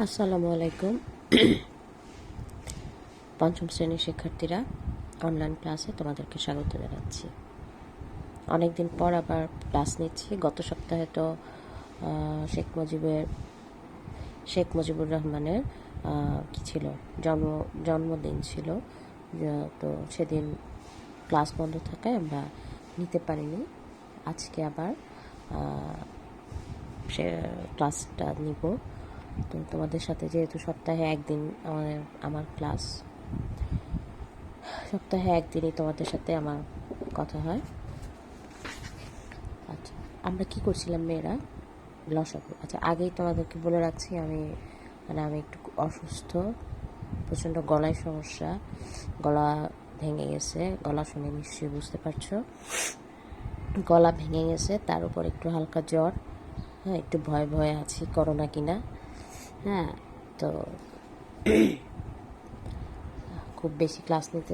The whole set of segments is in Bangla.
আসসালামু আলাইকুম। পঞ্চম শ্রেণীর শিক্ষার্থীরা, অনলাইন ক্লাসে তোমাদেরকে স্বাগত জানাচ্ছি। অনেকদিন পর আবার ক্লাস নিচ্ছি। গত সপ্তাহে তো শেখ মুজিবুর রহমানের কি ছিল, জন্মদিন ছিল, তো সেদিন ক্লাস বন্ধ থাকায় আমরা নিতে পারিনি। আজকে আবার সে ক্লাসটা নিব। তো তোমাদের সাথে যেহেতু সপ্তাহে একদিন আমার ক্লাস, সপ্তাহে একদিনই তোমাদের সাথে আমার কথা হয়। আচ্ছা, আমরা কি করছিলাম মেয়েরা? লসাগু। আচ্ছা, আগেই তোমাদেরকে বলে রাখছি, আমি একটু অসুস্থ, প্রচণ্ড গলায় সমস্যা, গলা ভেঙে গেছে। গলা শুনে নিশ্চয়ই বুঝতে পারছো, গলা ভেঙে গেছে। তার উপর একটু হালকা জ্বর। হ্যাঁ, একটু ভয় ভয়ে আছি করোনা কিনা। হ্যাঁ, তো খুব বেশি ক্লাস নিতে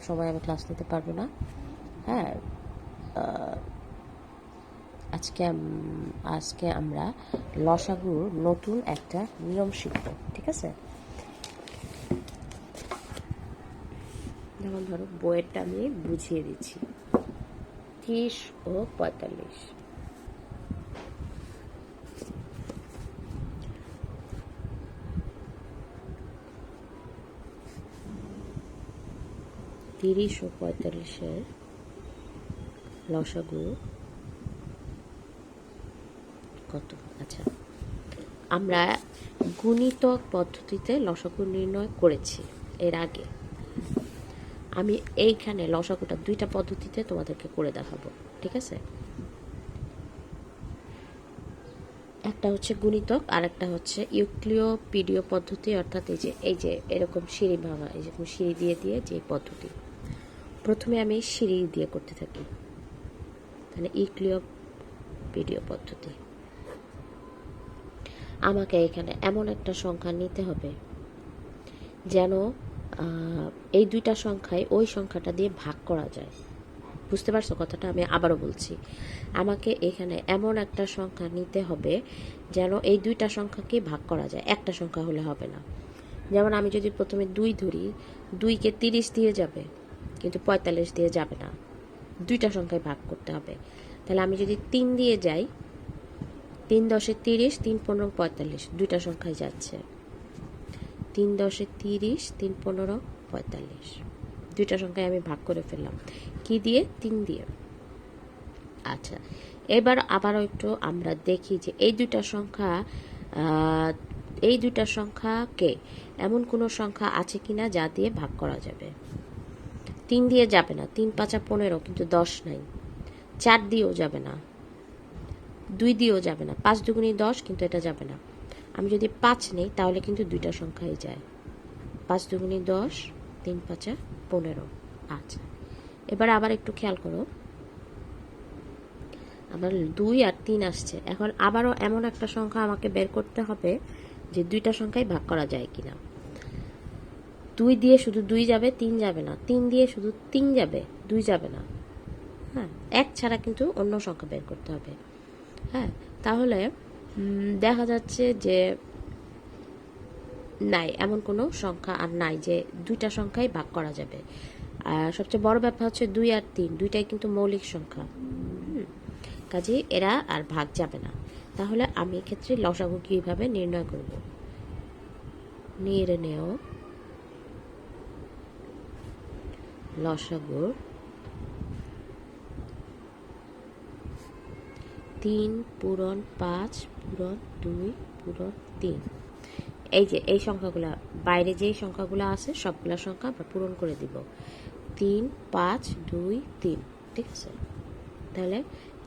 সময় আমি ক্লাস নিতে পারবো না। হ্যাঁ, আজকে আমরা লসাগুর নতুন একটা নিয়ম শিখব, ঠিক আছে? যেমন ধরো, বইয়েরটা আমি বুঝিয়ে দিচ্ছি। 30 ও 45। তিরিশ ও 45-এর লসাগু কত? আচ্ছা, আমরা গুণিতক পদ্ধতিতে লসাগু নির্ণয় করেছি এর আগে। আমি এইখানে লসাগুটা দুইটা পদ্ধতিতে তোমাদেরকে করে দেখাবো, ঠিক আছে? একটা হচ্ছে গুণিতক, আর একটা হচ্ছে ইউক্লিওপিডীয় পদ্ধতি, অর্থাৎ এই যে এরকম সিঁড়ি ভাঙা, এই যে সিঁড়ি দিয়ে দিয়ে যে পদ্ধতি। প্রথমে আমি সিঁড়ি দিয়ে করতে থাকি, মানে ইউক্লিওপিডীয় পদ্ধতি। আমাকে এখানে এমন একটা সংখ্যা নিতে হবে যেন এই দুইটা সংখ্যায় ওই সংখ্যাটা দিয়ে ভাগ করা যায়। বুঝতে পারছো কথাটা? আমি আবারও বলছি, আমাকে এখানে এমন একটা সংখ্যা নিতে হবে যেন এই দুইটা সংখ্যাকে ভাগ করা যায়, একটা সংখ্যা হলে হবে না। যেমন আমি যদি প্রথমে 2 ধরি, 2কে 30 দিয়ে যাবে, কিন্তু 45 দিয়ে যাবে না। দুইটা সংখ্যায় ভাগ করতে হবে। তাহলে আমি যদি 3 দিয়ে যাই, 3 10 30, 3 15 45, দুইটা সংখ্যায় যাচ্ছে। 3 10 30, 3 15 45, দুইটা সংখ্যায় আমি ভাগ করে ফেললাম। কি দিয়ে? 3 দিয়ে। আচ্ছা, এবার আবারও একটু আমরা দেখি যে এই দুইটা সংখ্যাকে এমন কোনো সংখ্যা আছে কিনা যা দিয়ে ভাগ করা যাবে। 3 দিয়ে যাবে না, 3 5 15, কিন্তু 10 নাই। 4 দিয়েও যাবে না, 2 দিয়েও যাবে না, 5 দুগুণী 10, কিন্তু এটা যাবে না। আমি যদি 5 নেই তাহলে কিন্তু দুইটা সংখ্যাই যায়। 5 দুগুণী 10, 3 5 15। আচ্ছা, এবার আবার একটু খেয়াল করো, আমার 2 আর 3 আসছে। এখন আবারও এমন একটা সংখ্যা আমাকে বের করতে হবে যে দুইটা সংখ্যায় ভাগ করা যায় কিনা। 2 দিয়ে শুধু 2 যাবে, 3 যাবে না। 3 দিয়ে শুধু 3 যাবে, 2 যাবে না। হ্যাঁ, 1 ছাড়া কিন্তু অন্য সংখ্যা বের করতে হবে। হ্যাঁ, তাহলে দেখা যাচ্ছে যে নাই, এমন কোনো সংখ্যা আর নাই যে দুইটা সংখ্যাই ভাগ করা যাবে। আর সবচেয়ে বড় ব্যাপার হচ্ছে 2 আর 3, দুইটাই কিন্তু মৌলিক সংখ্যা। কাজেই এরা আর ভাগ যাবে না। তাহলে আমি এক্ষেত্রে লসাগু কীভাবে নির্ণয় করব? নির্ণেয় লসাগু 3 পূরণ 5 পূরণ 2 পূরণ 3। এই যে এই সংখ্যাগুলো, বাইরে যেই সংখ্যাগুলো আছে সবগুলা সংখ্যা আমরা পূরণ করে দিব। 3 5 2 3, ঠিক আছে? তাহলে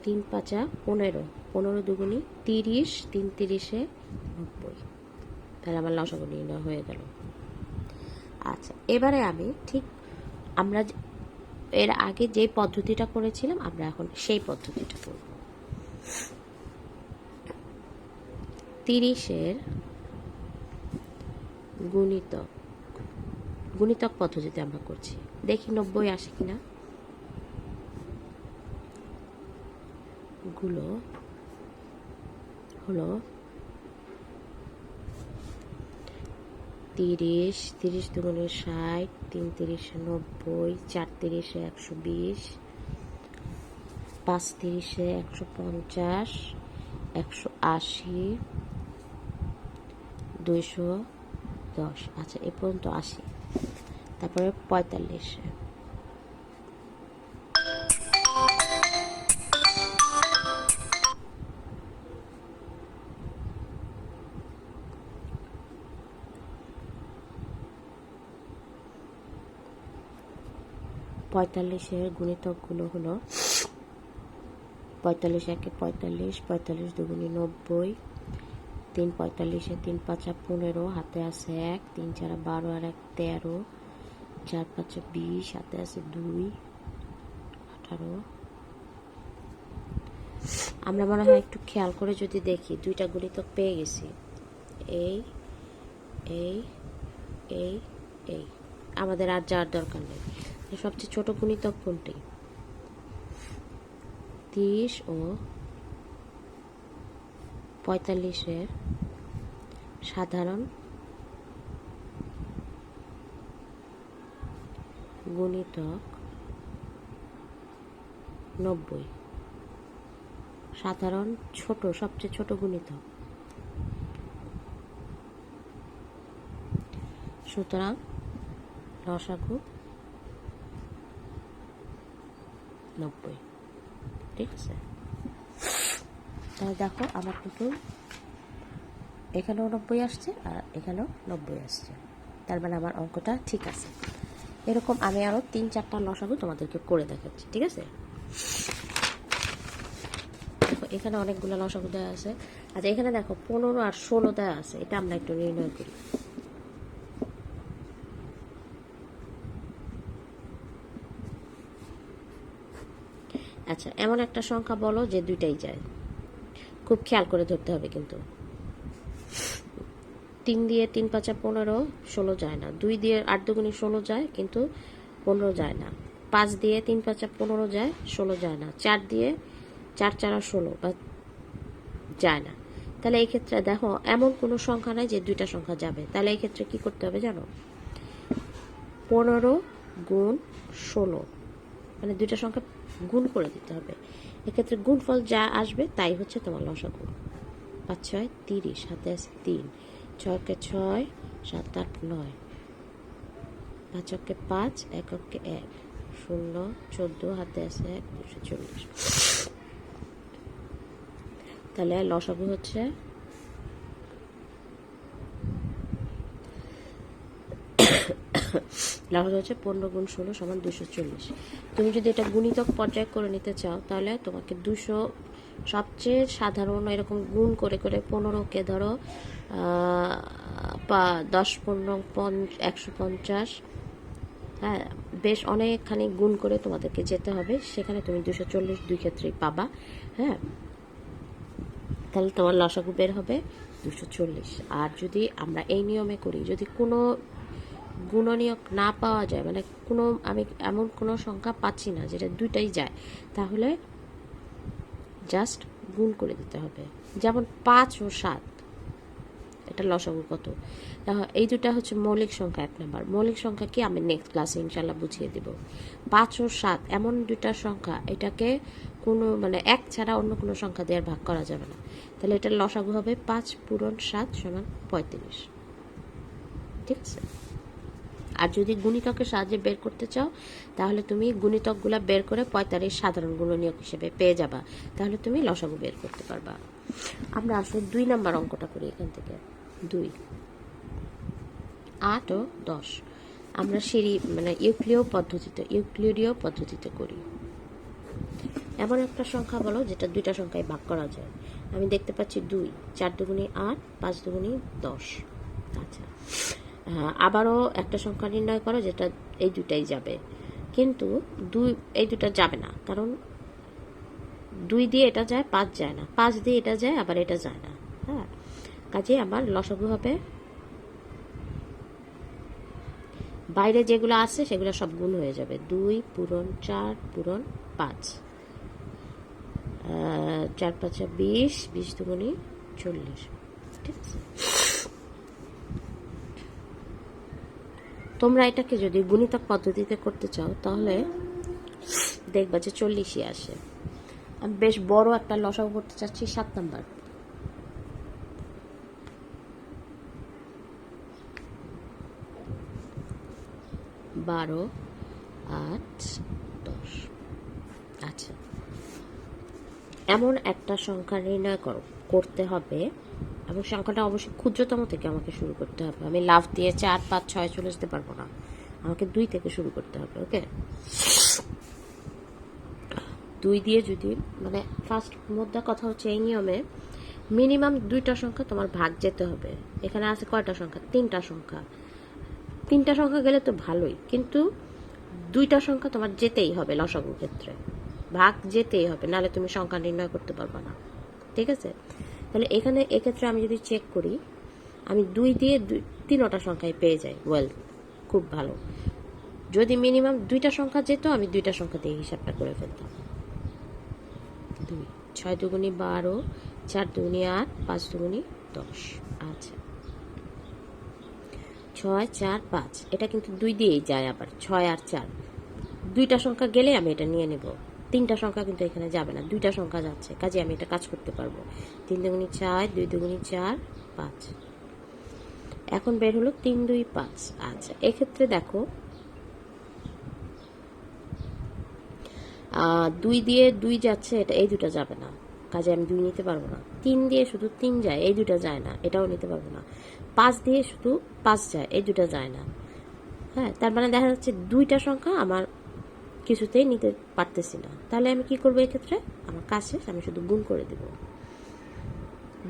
3 5 15, 15 দুগুণী 30, 3 30 90। তাহলে আমার লসাগু নির্ণয় হয়ে গেল। আচ্ছা, এবারে আমি আমরা এর আগে যে পদ্ধতিটা করেছিলাম, আমরা এখন সেই পদ্ধতিটা করব। 30-এর গুণিতক পদ্ধতিতে আমরা করছি। দেখি 90 আসে কিনা। গুলো হলো 30, 30 দুগুণে 60, 3 তিরিশে 90, 4 তিরিশে 120, 5 তিরিশে 150, 180, 210। আচ্ছা, এ পর্যন্ত 80। তারপরে 45। 45-এর গুণিতকগুলো হলো 45 একে 45, 45 দুগুণে 90, 3 45-এ 3 5 15, হাতে আছে 1, 3 4 12 আর 1 13, 4 5 20, হাতে আছে 2 18। আমরা মনে হয় একটু খেয়াল করে যদি দেখি দুইটা গুণিতক পেয়ে গেছি, এই এই এই এই, আমাদের আর যাওয়ার দরকার নেই। সবচেয়ে ছোট গুণিতক কোনটি? 30 ও 45-এর সাধারণ গুণিতক 90। সাধারণ ছোট, সবচেয়ে ছোট গুণিতক। সুতরাং লসাগু 90। ঠিক আছে, তাহলে দেখো আমার কিন্তু এখানেও 90 আসছে আর এখানেও 90 আসছে, তার মানে আমার অঙ্কটা ঠিক আছে। এরকম আমি আরও 3-4টা লসাগু তোমাদেরকে করে দেখাচ্ছি। ঠিক আছে, দেখো এখানে অনেকগুলো লসাগু দেওয়া আছে। আচ্ছা, এখানে দেখো 15 আর 16 দেওয়া আছে, এটা আমরা একটু নির্ণয় করি। আচ্ছা, এমন একটা সংখ্যা বলো যে দুইটাই যায়। খুব খেয়াল করে ধরতে হবে কিন্তু। 3 দিয়ে 3 5 15, 16 যায় না। 2 দিয়ে 8 দুগুণে 16 যায়, কিন্তু 15 যায় না। 5 দিয়ে 3 5 15 যায়, 16 যায় না। 4 দিয়ে 4 4 16 বা যায় না। তাহলে এই ক্ষেত্রে দেখো এমন কোনো সংখ্যা নাই যে দুইটা সংখ্যা যাবে। তাহলে এই ক্ষেত্রে কি করতে হবে জানো? 15 গুণ 16, মানে দুইটা সংখ্যা গুণ করে দিতে হবে। এক্ষেত্রে গুণফল যা আসবে তাই হচ্ছে তোমার লসাগু। 5 6 30, হাতে আছে 3, 6 কে 6, 7 8 9, 5 কে 5, 1 কে 1, 0 14, হাতে আছে 1, 240। তাহলে লসাগু হচ্ছে লসাগু হচ্ছে 15 গুণ 16 সমান 240। তুমি যদি এটা গুণিতক পর্যায়ে করে নিতে চাও তাহলে তোমাকে 200 সবচেয়ে সাধারণ এরকম গুণ করে করে 15কে ধরো 10 15 150, হ্যাঁ, বেশ অনেকখানি গুণ করে তোমাদেরকে যেতে হবে। সেখানে তুমি 240 দুই ক্ষেত্রেই পাবা। হ্যাঁ, তাহলে তোমার লসাগু বের হবে 240। আর যদি আমরা এই নিয়মে করি, যদি কোনো গুণনীয়ক না পাওয়া যায়, মানে আমি এমন কোনো সংখ্যা পাচ্ছি না যেটা দুইটাই যায়, তাহলে জাস্ট গুণ করে দিতে হবে। যেমন 5 ও 7, এটা লসাগু কত? এই দুটা হচ্ছে মৌলিক সংখ্যা। 1 নাম্বার মৌলিক সংখ্যা কি আমি নেক্সট ক্লাসে ইনশাল্লাহ বুঝিয়ে দেব। 5 ও 7 এমন দুইটা সংখ্যা, এটাকে কোনো মানে 1 ছাড়া অন্য কোনো সংখ্যা দিয়ে ভাগ করা যাবে না। তাহলে এটার লসাগু হবে 5 পূরণ 7 সমান 35। ঠিক আছে, আর যদি গুণিতকের সাহায্যে বের করতে চাও তাহলে তুমি গুণিতকগুলো বের করে 45 সাধারণ গুণনীয়ক হিসেবে পেয়ে যাবা, তাহলে তুমি লসাগু বের করতে পারবা। আমরা আসলে 2 নাম্বার অঙ্কটা করি। এখান থেকে 2, 8 ও 10 আমরা মানে ইউক্লিডীয় পদ্ধতিতে করি। এমন একটা সংখ্যা বলো যেটা দুইটা সংখ্যায় ভাগ করা যায়। আমি দেখতে পাচ্ছি 2, 4 দুগুণে 8, 5 দুগুণে 10। আচ্ছা, আবারও একটা সংখ্যা নির্ণয় করো যেটা এই দুটাই যাবে, কিন্তু এই দুটা যাবে না, কারণ 2 দিয়ে এটা যায়, 5 যায় না, 5 দিয়ে এটা যায়, আবার এটা যায় না। হ্যাঁ, কাজে আমার লসাগু হবে, বাইরে যেগুলো আছে সেগুলো সব গুণ হয়ে যাবে। 2 পূরণ 4 পূরণ 5, 4 5 20, 20 দুগুণে 40। ঠিক আছে, তোমরা এটাকে যদি গুণিতক পদ্ধতিতে করতে চাও তাহলে দেখবা যে 40ই আসে। আমি বেশ বড় একটা লসাগু করতে চাচ্ছি 7 নাম্বার। বারো, 8, 10। আচ্ছা, এমন একটা সংখ্যা নির্ণয় করতে হবে, এবং সংখ্যাটা অবশ্যই ক্ষুদ্রতম থেকে আমাকে শুরু করতে হবে। আমি লাফ দিয়ে 4, 5, 6 চলে যেতে পারবো না, আমাকে 2 থেকে শুরু করতে হবে। ওকে, 2 দিয়ে যদি, মানে ফার্স্ট মুদ্রা কথা হচ্ছে এই নিয়মে মিনিমাম 2টা সংখ্যা তোমার ভাগ যেতে হবে। এখানে আছে কয়টা সংখ্যা? 3টা সংখ্যা। 3টা সংখ্যা গেলে তো ভালোই, কিন্তু 2টা সংখ্যা তোমার যেতেই হবে লসাগুর ক্ষেত্রে, ভাগ যেতেই হবে, নাহলে তুমি সংখ্যা নির্ণয় করতে পারবে না। ঠিক আছে, তাহলে এখানে এক্ষেত্রে আমি যদি চেক করি, আমি 2 দিয়ে 3টা সংখ্যায় পেয়ে যাই, ওয়েল, খুব ভালো। যদি মিনিমাম 2টা সংখ্যা যেত, আমি 2টা সংখ্যা দিয়ে হিসাবটা করে ফেলতাম। 2, 6 দুগুণী 12, 4 দুগুণী 8, 5 দুগুণী 10। আচ্ছা, 6, 4, 5, এটা কিন্তু 2 দিয়েই যায় আবার, 6 আর 4। 2টা সংখ্যা গেলে আমি এটা নিয়ে নেব, 3টা সংখ্যা কিন্তু এখানে যাবে না, 2টা সংখ্যা যাচ্ছে, কাজে আমি এটা কাজ করতে পারবো। 3 দুগুণী 4, 2 দুগুণী 4, 5। এখন বের হলো 3, 2, 5। আচ্ছা, এক্ষেত্রে দেখো 2 দিয়ে 2 যাচ্ছে, এটা এই 2টা যাবে না, কাজে আমি 2 নিতে পারবো না। 3 দিয়ে শুধু 3 যায়, এই 2টা যায় না, এটাও নিতে পারবো না। 5 দিয়ে শুধু 5 যায়, এই 2টা যায় না। হ্যাঁ, তার মানে দেখা যাচ্ছে 2টা সংখ্যা আমার কিছুতেই নিতে পারতেছি না। তাহলে আমি কি করবো এক্ষেত্রে? আমার কাজ শেষ, আমি শুধু গুণ করে দেব।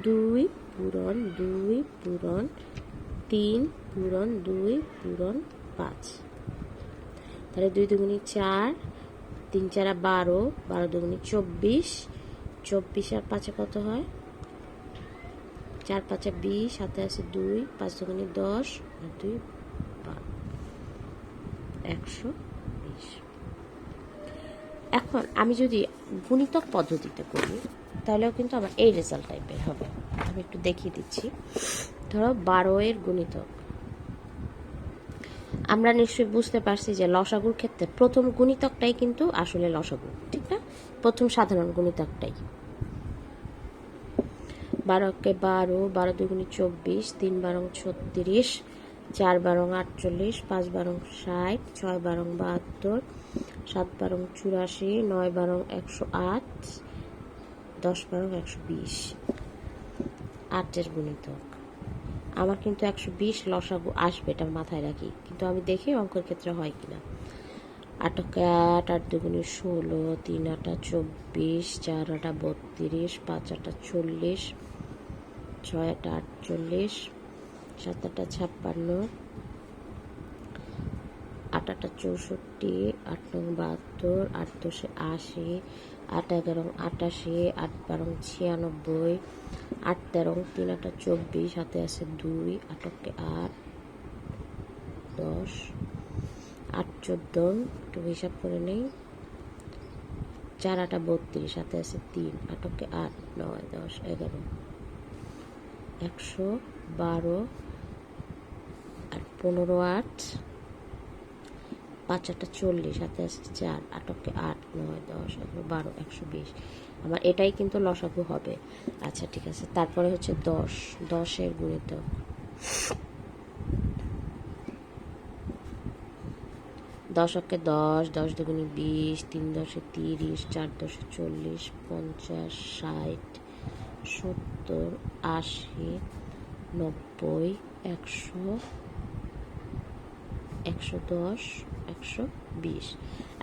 2 পূরণ 2 পূরণ 3 পূরণ 2 পূরণ 5। তাহলে 2 দুগুণী 4, 3 4 12, 12 দুগুণী 24, 24 আর 5 কত হয়? 4 5 20, হাতে আছে 2, 5 দুগুণী 10, আর 2 12, 120। এখন আমি যদি গুণিতক পদ্ধতিতে করি তাহলেও কিন্তু আমার এই রেজাল্ট টাইপের হবে। আমি একটু দেখিয়ে দিচ্ছি। ধরো 12 এর গুণিতক, আমরা নিশ্চয়ই বুঝতে পারছি যে লসাগুর ক্ষেত্রে প্রথম গুণিতকটাই কিন্তু আসলে লসাগু, ঠিক না? প্রথম সাধারণ গুণিতকটাই। 12 কে 12, 12 দুগুণী 24, 3 12 36, 4 12 48, 5 12 60, 6 12 72, 7 12 84, 9 12 108, 10 12 120। 8 এর গুণিতক আমার কিন্তু 120 লসাগু আসবে, এটা মাথায় রাখি, কিন্তু আমি দেখি অঙ্কের ক্ষেত্রে হয় কিনা। 8 কে 8, 8 দুগুণী 16, 3 8 24, 4 8 32, 5 8 40, 6 8 48, 7 8 56, 8 8 64, 8 9 72, 8 10 80, 8 11 88, 8 12 96, 8 13, 3 8 24, হাতে আছে 2, 8 কে 8, 10, 8 14, একটু হিসাব করে নেই, 4 8 32, হাতে আছে 3, 8 কে 8, 9 10 11, 112, আর 15 8, 5 8 40, হাতে আছে 4, 8 কে 8, 9 10 11 12, 120। আমার এটাই কিন্তু লসাগু হবে। আচ্ছা, ঠিক আছে। তারপরে হচ্ছে 10, 10 এর গুণিতক। 10 কে 10, 10 দুগুণী 20, 3 10 30, 4 10 40, 50, 60, 70, 80, 90, 100, 110, 120।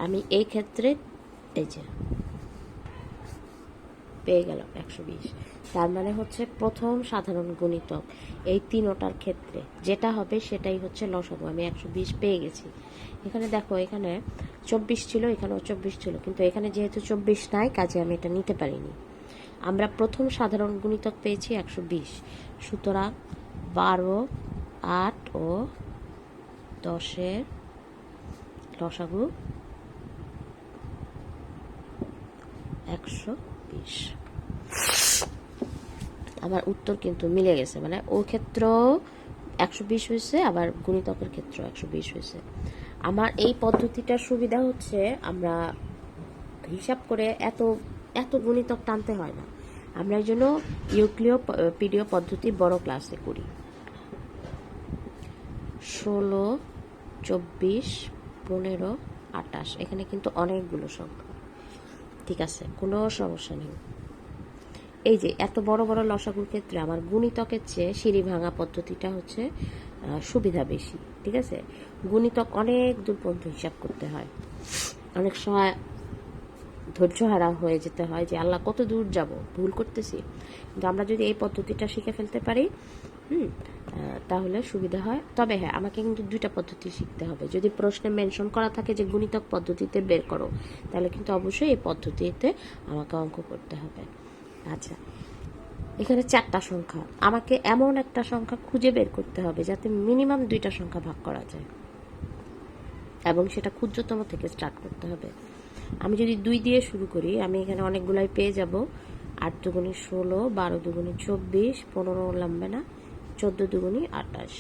আমি এই ক্ষেত্রে এই যে পেয়ে গেলাম 120। তার মানে হচ্ছে প্রথম সাধারণ গুণিতক এই তিনটার ক্ষেত্রে যেটা হবে সেটাই হচ্ছে লসাগু। আমি 120 পেয়ে গেছি। এখানে দেখো, এখানে 24 ছিল, এখানেও 24 ছিল, কিন্তু এখানে যেহেতু 24 নাই, কাজে আমি এটা নিতে পারিনি। আমরা প্রথম সাধারণ গুণিতক পেয়েছি 120। সুতরাং 12, 8 ও 10 এর লসাগু 120। আমার উত্তর কিন্তু মিলে গেছে, মানে ও ক্ষেত্র 120 হয়েছে, আবার গুণিতকের ক্ষেত্রে 120 হয়েছে। আমার এই পদ্ধতিটার সুবিধা হচ্ছে আমরা হিসাব করে এত এত গুণিতক টানতে হয় না। আমরা এই জন্য পিডিও পদ্ধতি বড় ক্লাসে করি। 16, 24, 15, 28, এখানে কিন্তু অনেকগুলো সংখ্যা, ঠিক আছে, কোনো সমস্যা নেই। এই যে এত বড় বড় লসাগুর ক্ষেত্রে আমার গুণিতকের চেয়ে সিঁড়ি ভাঙা পদ্ধতিটা হচ্ছে সুবিধা বেশি, ঠিক আছে। গুণিতক অনেক দূর পর্যন্ত হিসাব করতে হয়, অনেক সময় ধৈর্য হারা হয়ে যেতে হয় যে আল্লাহ কত দূর যাব, ভুল করতেছি। কিন্তু আমরা যদি এই পদ্ধতিটা শিখে ফেলতে পারি তাহলে সুবিধা হয়। তবে হ্যাঁ, আমাকে কিন্তু 2টা পদ্ধতি শিখতে হবে। যদি প্রশ্নে মেনশন করা থাকে যে গুণিতক পদ্ধতিতে বের করো, তাহলে কিন্তু অবশ্যই এই পদ্ধতিতে আমাকে অঙ্ক করতে হবে। আচ্ছা, এখানে 4টা সংখ্যা, আমাকে এমন একটা সংখ্যা খুঁজে বের করতে হবে যাতে মিনিমাম 2টা সংখ্যা ভাগ করা যায়, এবং সেটা ক্ষুদ্রতম থেকে স্টার্ট করতে হবে। আমি যদি 2 দিয়ে শুরু করি, আমি এখানে অনেকগুলাই পেয়ে যাব। 8 দুগুণে 16, 12 দুগুণে 24, 15 লাগবে না, 14 দুগুণে 28,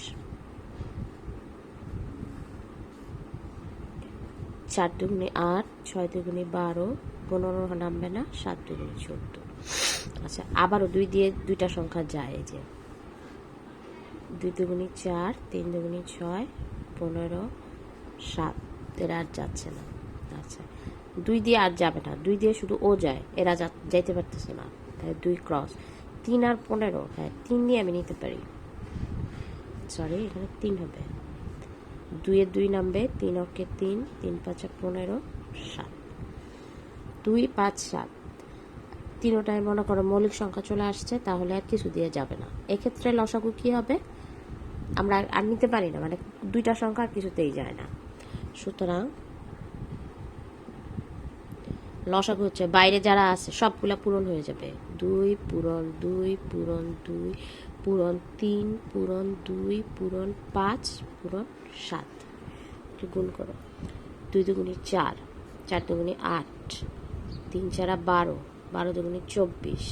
4 দুগুণে 8, 6 দুগুণে 12, 15 নামবে না, 7 দুগুণে 14। আচ্ছা, আবারও 2 দিয়ে 2টা সংখ্যা যায়, এই যে 2 দুগুণে 4, 3 দুগুণে 6, 15, 7, এরা আর যাচ্ছে না। আচ্ছা, 2 দিয়ে আর যাবে না, 2 দিয়ে শুধু ও যায়, এরা যাইতে পারতেছে না, তাই 2 ক্রস। 3 আর 15, হ্যাঁ 3 দিয়ে আমি নিতে পারি, সরি এখানে 3 হবে, 2 এর 2 নামবে, 3 অক্ষে 3, 3 5 15, 7, 2 5 7, তিনোটায় মনে করো মৌলিক সংখ্যা চলে আসছে, তাহলে আর কিছু দিয়ে যাবে না। এক্ষেত্রে লসাগু কি হবে, আমরা আর নিতে পারি না, মানে 2টা সংখ্যা আর কিছুতেই যায় না। সুতরাং লসাগু হচ্ছে বাইরে যারা আছে সবগুলা পূরণ হয়ে যাবে। 2 পূরণ 2 পূরণ 2 পূরণ 3 পূরণ 2 পূরণ 5 পূরণ 7, গুণ করো। 2 দুগুণে 4, 4 দুগুণে 8, 3 4 12, 12 দুগুণে 24।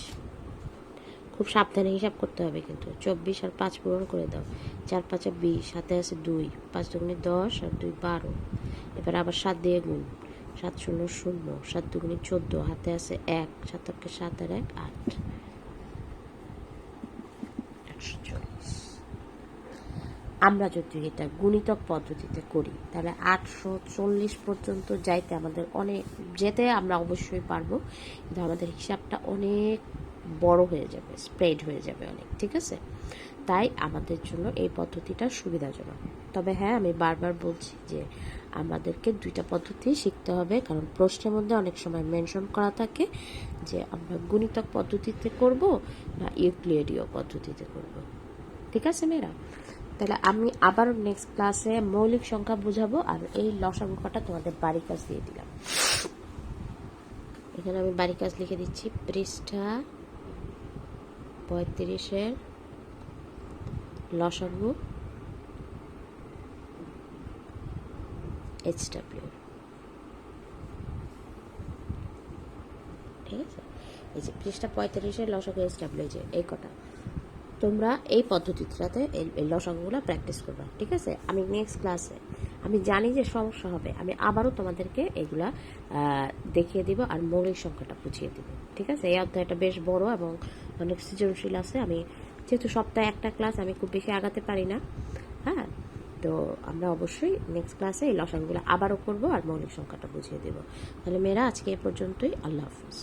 খুব সাবধানে হিসাব করতে হবে কিন্তু। 24 আর 5 পূরণ করে দাও, 4 5 20, হাতে আছে 2, 5 দুগুণে 10 আর 2 12। এবার আবার 7 দিয়ে গুণ, 7 0 0, 7 দুগুণে 14, হাতে আছে 1, 7 অক্ষে 7 আর 1 8, 140। আমরা যদি এটা গুণিতক পদ্ধতিতে করি তাহলে 840 পর্যন্ত যাইতে আমাদের যেতে আমরা অবশ্যই পারবো, কিন্তু আমাদের হিসাবটা অনেক বড় হয়ে যাবে, স্প্রেড হয়ে যাবে অনেক, ঠিক আছে। তাই আমাদের জন্য এই পদ্ধতিটা সুবিধাজনক। তবে হ্যাঁ, আমি বারবার বলছি যে আমাদেরকে 2টা পদ্ধতি শিখতে হবে, কারণ প্রশ্নের মধ্যে অনেক সময় মেনশন করা থাকে যে আমরা গুণিতক পদ্ধতিতে করব না ইউক্লিডীয় পদ্ধতিতে করব, ঠিক আছে মেয়েরা। তাহলে আমি আবার নেক্সট ক্লাসে মৌলিক সংখ্যা বুঝাবো, আর এই লসাগু কটা তোমাদের বাড়ি কাজ দিয়ে দিলাম। এখানে আমি বাড়ি কাজ লিখে দিচ্ছি, পৃষ্ঠা 35-এর লসাগু HW, ঠিক আছে। এই যে পৃষ্ঠা 35-এর লসাগু HW, যে এই কটা তোমরা এই পদ্ধতিটাতে এই লসাগুগুলো প্র্যাকটিস করবা, ঠিক আছে। আমি নেক্সট ক্লাসে, আমি জানি যে সমস্যা হবে, আমি আবারও তোমাদেরকে এগুলা দেখিয়ে দিব আর মৌলিক সংখ্যাটা বুঝিয়ে দিব, ঠিক আছে। এই অধ্যায়টা বেশ বড় এবং অনেক সৃজনশীল আছে। আমি যেহেতু সপ্তাহে একটা ক্লাস, আমি খুব বেশি আগাতে পারি না, হ্যাঁ। তো আমরা অবশ্যই নেক্সট ক্লাসে এই লসাগুগুলো আবারও করবো আর মৌলিক সংখ্যাটা বুঝিয়ে দেবো। তাহলে মেয়েরা আজকে এ পর্যন্তই, আল্লাহ হাফিজ।